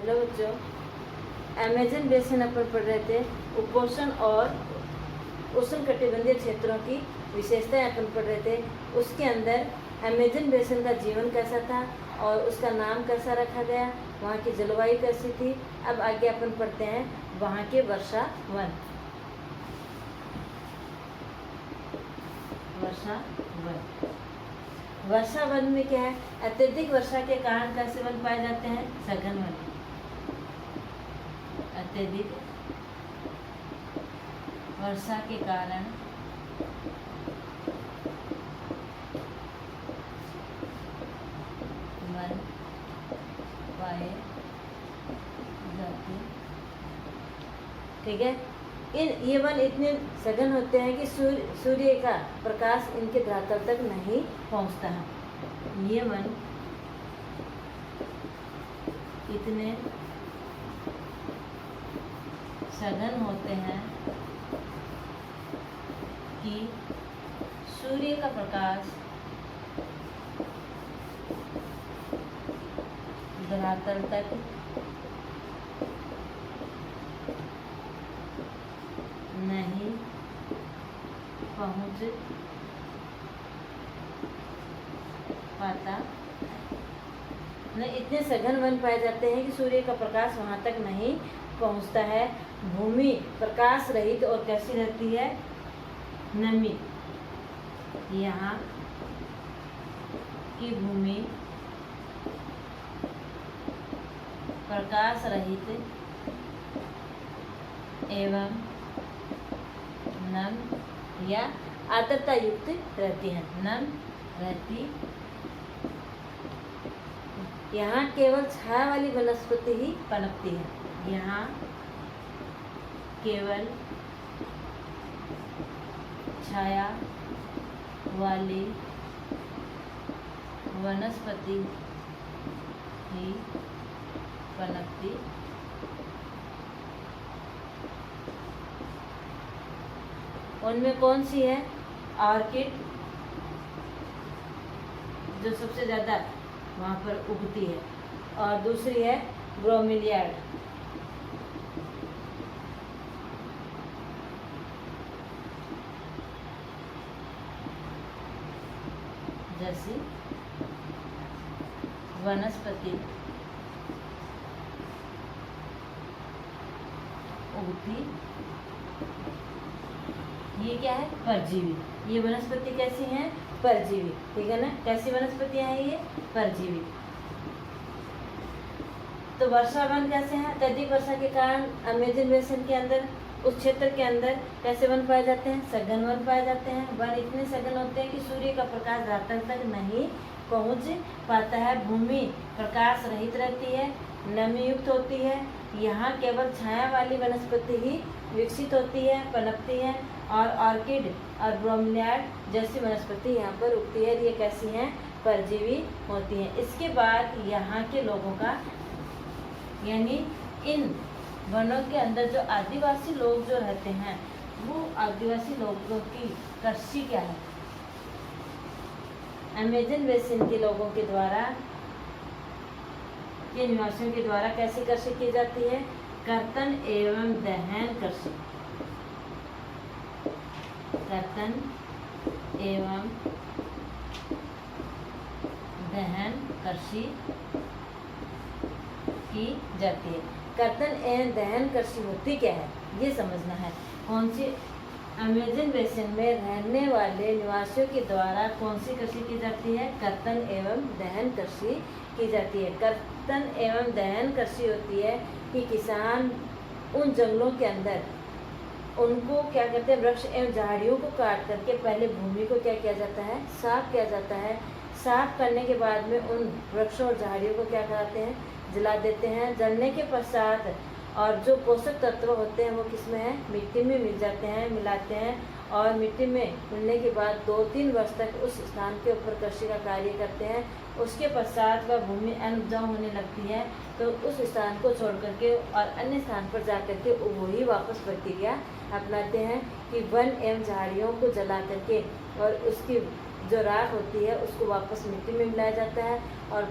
Hello बच्चों, Amazon basin अपन पढ़ रहे थे। उपोष्ण और उष्णकटिबंधीय क्षेत्रों की विशेषताएं अपन पढ़ रहे थे। उसके अंदर अमेजन बेसिन का जीवन कैसा था और उसका नाम कैसा रखा गया, वहाँ की जलवायु कैसी थी। अब आगे अपन पढ़ते हैं वहाँ के वर्षा वन। वर्षा वन में क्या है? अत्यधिक वर्षा के कारण कैसे वन पाए जाते हैं? सघन वन। अत्यधिक वर्षा के कारण वन पाए जाते। ठीक है। ये वन इतने सघन होते हैं कि सूर्य का प्रकाश इनके धरातल तक नहीं पहुंचता है। ये वन इतने सघन होते हैं कि सूर्य का प्रकाश धरातल तक नहीं पहुंच पाता। इतने सघन वन पाए जाते हैं कि सूर्य का प्रकाश वहां तक नहीं पहुंचता है। भूमि प्रकाश रहित और कैसी रहती है? नमी। यहाँ की भूमि प्रकाश रहित एवं नम या आर्द्रता युक्त रहती है। नम रहती। यहाँ केवल छाया वाली वनस्पति ही पनपती है। यहाँ केवल छाया वाली वनस्पति ही पनपती। उनमें कौन सी है? ऑर्किड, जो सबसे ज़्यादा वहाँ पर उगती है, और दूसरी है ब्रोमिलियाड। जैसी वनस्पति उगती। ये क्या है? परजीवी। ये वनस्पति कैसी है? परजीवी। ठीक है ना? कैसी वनस्पतियां हैं ये? परजीवी। तो वर्षा वन कैसे हैं? अत्यधिक वर्षा के कारण अमेजन बेसिन के अंदर, उस क्षेत्र के अंदर कैसे वन पाए जाते हैं? सघन वन पाए जाते हैं। वन इतने सघन होते हैं कि सूर्य का प्रकाश धरातल तक नहीं पहुंच पाता है। भूमि प्रकाश रहित रहती है, नमी युक्त होती है। यहाँ केवल छाया वाली वनस्पति ही विकसित होती है, पनपती है, और ऑर्किड और ब्रोमिलियाड जैसी वनस्पति यहाँ पर उगती है। ये कैसी हैं? परजीवी होती हैं। इसके बाद यहाँ के लोगों का, यानी इन वनों के अंदर जो आदिवासी लोग जो रहते हैं, वो आदिवासी लोगों की कृषि क्या है? अमेजन बेसिन के लोगों के द्वारा, के निवासियों के द्वारा कैसी कृषि की जाती है? कर्तन एवं दहन कृषि। कर्तन एवं दहन कृषि की जाती है। कर्तन एवं दहन कृषि होती क्या है, ये समझना है। कौन सी? अमेजन बेसिन में रहने वाले निवासियों के द्वारा कौन सी कृषि की जाती है? कर्तन एवं दहन कृषि की जाती है। कर्तन एवं दहन कृषि होती है कि किसान उन जंगलों के अंदर उनको क्या कहते हैं? वृक्ष एवं झाड़ियों को काट करके पहले भूमि को क्या किया जाता है? साफ किया जाता है। साफ करने के बाद में उन वृक्षों और झाड़ियों को क्या कराते हैं? जला देते हैं। जलने के पश्चात और जो पोषक तत्व होते हैं वो किसमें है? मिट्टी में मिल जाते हैं, मिलाते हैं, और मिट्टी में मिलने के बाद 2-3 वर्ष तक उस स्थान के ऊपर कृषि का कार्य करते हैं। उसके पश्चात वह भूमि अनउपजाऊ होने लगती है, तो उस स्थान को छोड़ करके और अन्य स्थान पर जा करके वही वापस प्रक्रिया अपनाते हैं कि वन एवं झाड़ियों को जला करके और उसकी जो राख होती है उसको वापस मिट्टी में मिलाया जाता है और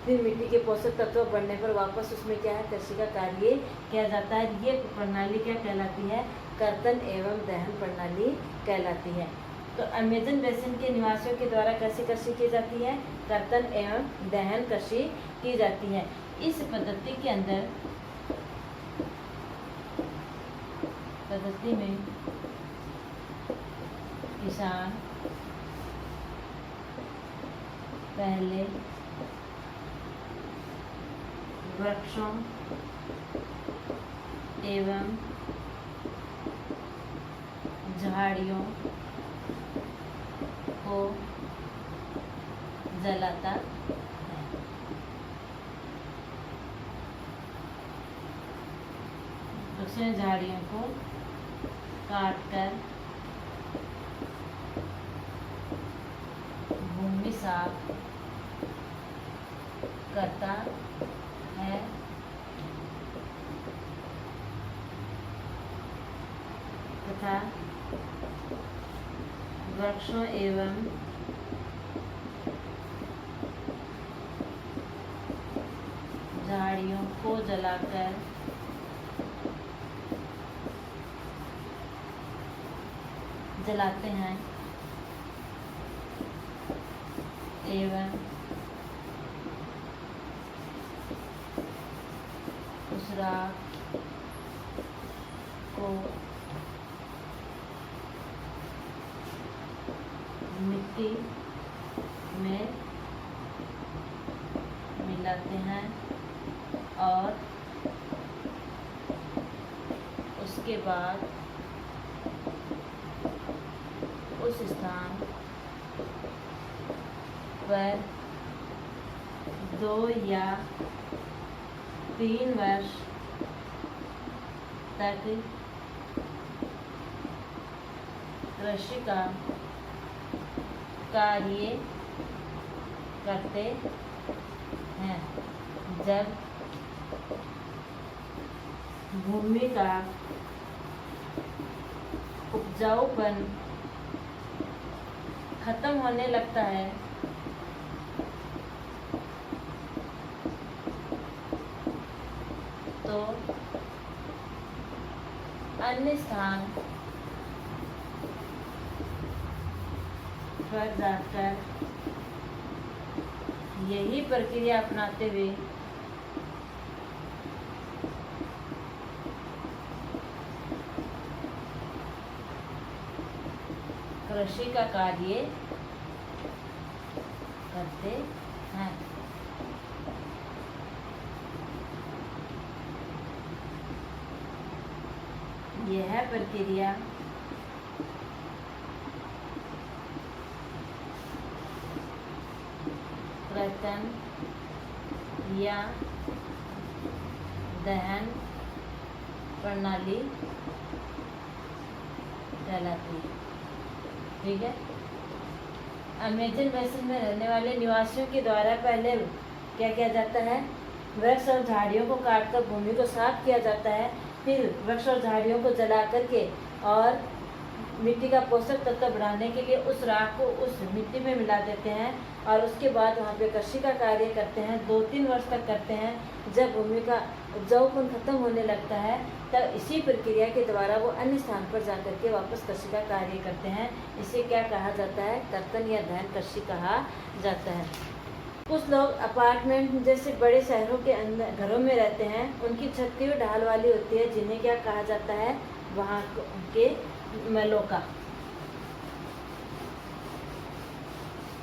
फिर मिट्टी के पोषक तत्व बढ़ने पर वापस उसमें क्या है, कृषि का कार्य किया जाता है। ये प्रणाली क्या कहलाती है, कर्तन एवं दहन प्रणाली कहलाती है। तो अमेज़न बेसिन के निवासियों के द्वारा कैसे कृषि की जाती है, कर्तन एवं दहन कृषि की जाती है। इस पद्धति के अंदर पद्धति में किसान पहले वृक्षों एवं झाड़ियों को जलाता है। वृक्षों झाड़ियों को काटकर भूमि साफ करता है तथा वृक्षों एवं झाड़ियों को जलाकर जलाते हैं एवं उस राख को मिट्टी में मिलाते हैं और उसके बाद उस स्थान पर 2 या 3 वर्ष तक कृषि का कार्य करते हैं। जब भूमि का उपजाऊपन खत्म होने लगता है तो अन्य स्थान पर जाकर यही प्रक्रिया अपनाते हुए कृषि का कार्य करते हैं। यह प्रक्रिया कर्तन या दहन प्रणाली कहलाती है। ठीक है। अमेज़न बेसिन में रहने वाले निवासियों के द्वारा पहले क्या किया जाता है, वृक्ष और झाड़ियों को काटकर भूमि को साफ किया जाता है। फिर वृक्ष और झाड़ियों को जला करके और मिट्टी का पोषक तत्व बढ़ाने के लिए उस राख को उस मिट्टी में मिला देते हैं और उसके बाद वहाँ पे कृषि का कार्य करते हैं। 2-3 वर्ष तक करते हैं। जब भूमि का उपजाऊपन खत्म होने लगता है तब इसी प्रक्रिया के द्वारा वो अन्य स्थान पर जाकर के वापस कृषि का कार्य करते हैं। इसे क्या कहा जाता है, कर्तन या दहन कृषि कहा जाता है। कुछ लोग अपार्टमेंट जैसे बड़े शहरों के अंदर घरों में रहते हैं। उनकी छत ढाल वाली होती है, जिन्हें क्या कहा जाता है, वहाँ के मलोका।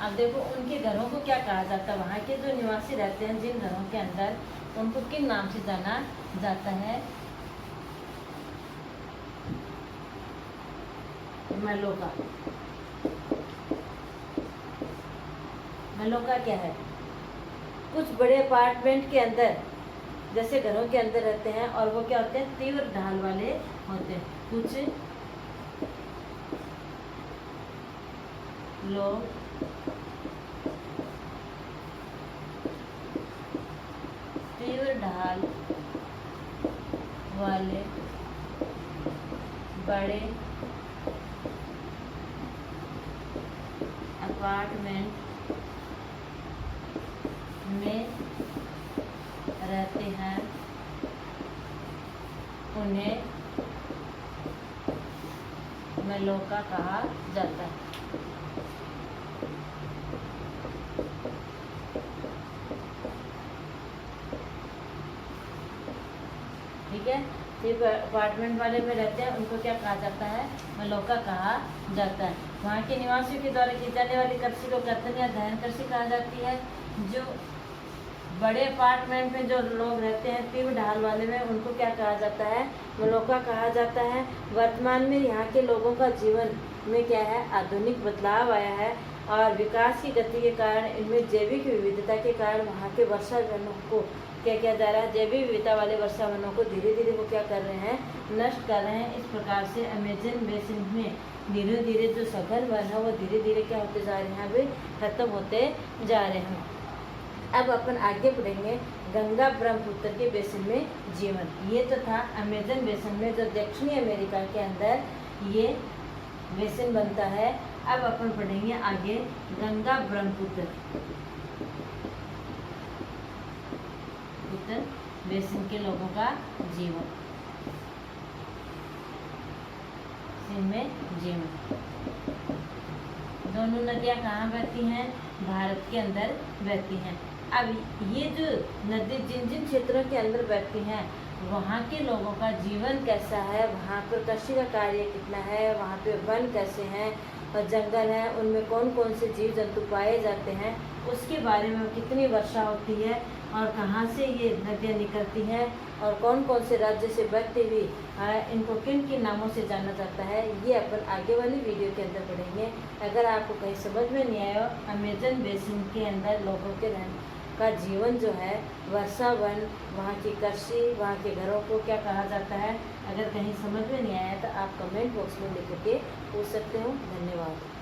अब देखो उनके घरों को क्या कहा जाता है, वहाँ के जो निवासी रहते हैं जिन घरों के अंदर, उनको किन नाम से जाना जाता है, मलोका। मलोका क्या है, कुछ बड़े अपार्टमेंट के अंदर जैसे घरों के अंदर रहते हैं और वो क्या होते हैं, तीव्र ढाल वाले होते हैं। कुछ लोग तीव्र ढाल वाले बड़े अपार्टमेंट में हैं उन्हें मेलोका कहा जाता है। ठीक है, सिर्फ अपार्टमेंट वाले में रहते हैं उनको क्या कहा जाता है? मेलोका कहा जाता है। वहाँ के निवासियों के द्वारा की जाने वाली कृषि को कर्तन या दहन कृषि कहा जाती है। जो बड़े अपार्टमेंट में जो लोग रहते हैं तीव्र ढाल वाले में, उनको क्या कहा जाता है? मेलोका कहा जाता है। वर्तमान में यहाँ के लोगों का जीवन में क्या है? आधुनिक बदलाव आया है और विकास की गति के कारण इनमें जैविक विविधता के कारण वहाँ के वर्षा वनों को क्या किया जा रहा है? जैविक विविधता वाले वर्षा वनों को धीरे धीरे वो क्या कर रहे हैं? नष्ट कर रहे हैं। इस प्रकार से अमेजन बेसिन में धीरे धीरे जो सघन वन है वो धीरे धीरे क्या होते जा रहे हैं? अभी खत्म होते जा रहे हैं। अब अपन आगे बढ़ेंगे गंगा ब्रह्मपुत्र के बेसिन में जीवन। ये तो था अमेजन बेसिन में जो दक्षिणी अमेरिका के अंदर ये बेसिन बनता है। अब अपन पढ़ेंगे आगे गंगा ब्रह्मपुत्र बेसिन के लोगों का जीवन, इनमें जीवन। दोनों नदियाँ कहाँ बहती हैं? भारत के अंदर बहती हैं। अब ये जो नदी जिन जिन क्षेत्रों के अंदर बहती हैं वहाँ के लोगों का जीवन कैसा है, वहाँ पर कृषि का कार्य कितना है, वहाँ पे वन कैसे हैं और जंगल हैं, उनमें कौन कौन से जीव जंतु पाए जाते हैं, उसके बारे में कितनी वर्षा होती है और कहाँ से ये नदियाँ निकलती हैं और कौन कौन से राज्य से बहती हुई इनको किन किन नामों से जाना जाता है, ये अपन आगे वाली वीडियो के अंदर पढ़ेंगे। अगर आपको कहीं समझ में नहीं आया अमेजन बेसिन के अंदर लोगों के रहने का जीवन जो है, वर्षा वन, वहाँ की कृषि, वहाँ के घरों को क्या कहा जाता है, अगर कहीं समझ में नहीं आया तो आप कमेंट बॉक्स में लिख के पूछ सकते हो। धन्यवाद।